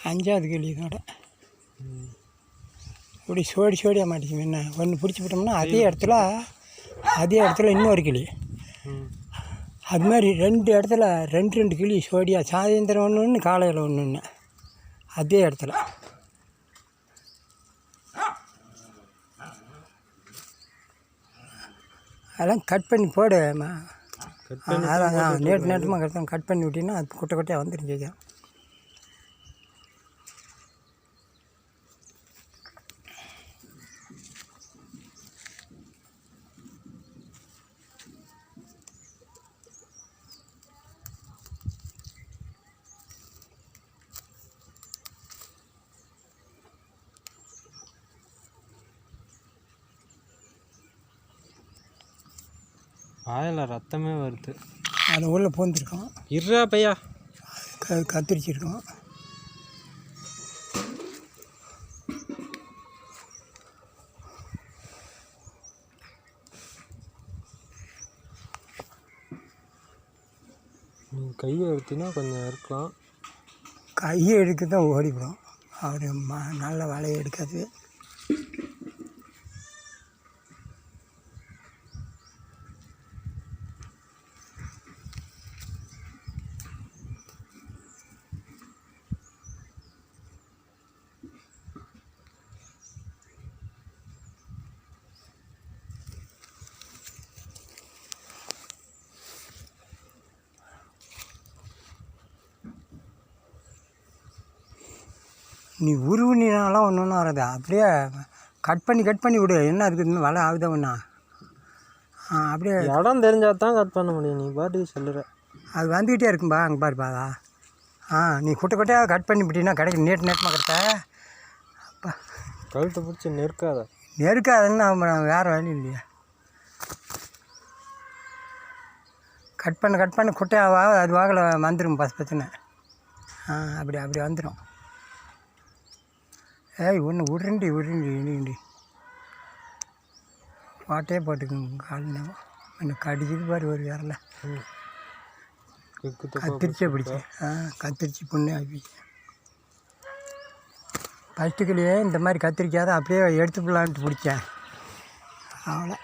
5வது கிளி இதோட இப்படி சோடியாக மாட்டிச்சு என்ன ஒன்று பிடிச்சி விட்டோம்னா அதே இடத்துல இன்னொரு கிளி அது மாதிரி 2 இடத்துல 2 கிளி சோடியாக சாயந்தரம் ஒன்று காலையில் ஒன்று அதே இடத்துல. அதெல்லாம் கட் பண்ணி போடு. அதான் நேட்டமாக கட் பண்ணி விட்டிங்கன்னா அது குட்டையாக வந்துருச்சு. வாயில் ரத்தமே வருது. அது உள்ளே பூந்துருக்கோம். இருறா பையா கத்திரிச்சிருக்கோம். கையை எடுத்தினா கொஞ்சம் இருக்கலாம். கையை எடுக்க தான் ஓடிவிடும். அவர் நல்ல வலையை எடுக்காது. நீ உருவினாலாம் ஒன்று வராது. அப்படியே கட் பண்ணி விடு. என்ன அதுக்கு இன்னும் வலை ஆகுதா ஒன்றா? அப்படியே இடம் தெரிஞ்சால் தான் கட் பண்ண முடியும். நீ பாட்டுக்கு சொல்லுற. அது வந்துக்கிட்டே இருக்கும்பா. அங்கே பாருப்பாதா. நீ குட்டையாக கட் பண்ணி விட்டீங்கன்னா கிடைக்கும். நேட்டமாக கிடைச்சா அப்பா கழுத்தை பிடிச்சி நெருக்காதுன்னு வேறு வழி இல்லையா. கட் பண்ண குட்டையாவா அது வாகலை வந்துடும் பசுன்னு. அப்படி வந்துடும். ஒன்று உருண்டி பாட்டே போட்டுக்குங்க. காலில் இன்னும் கடிச்சிது பாரு ஒரு வேறல கத்திரிச்சே பிடிச்சி. கத்திரிச்சி புண்ணே ஆகி ஃபஸ்ட்டுக்குள்ளேயே இந்த மாதிரி கத்திரிக்காய் தான் அப்படியே எடுத்து போடலான்ட்டு பிடிச்சேன். அவ்வளோ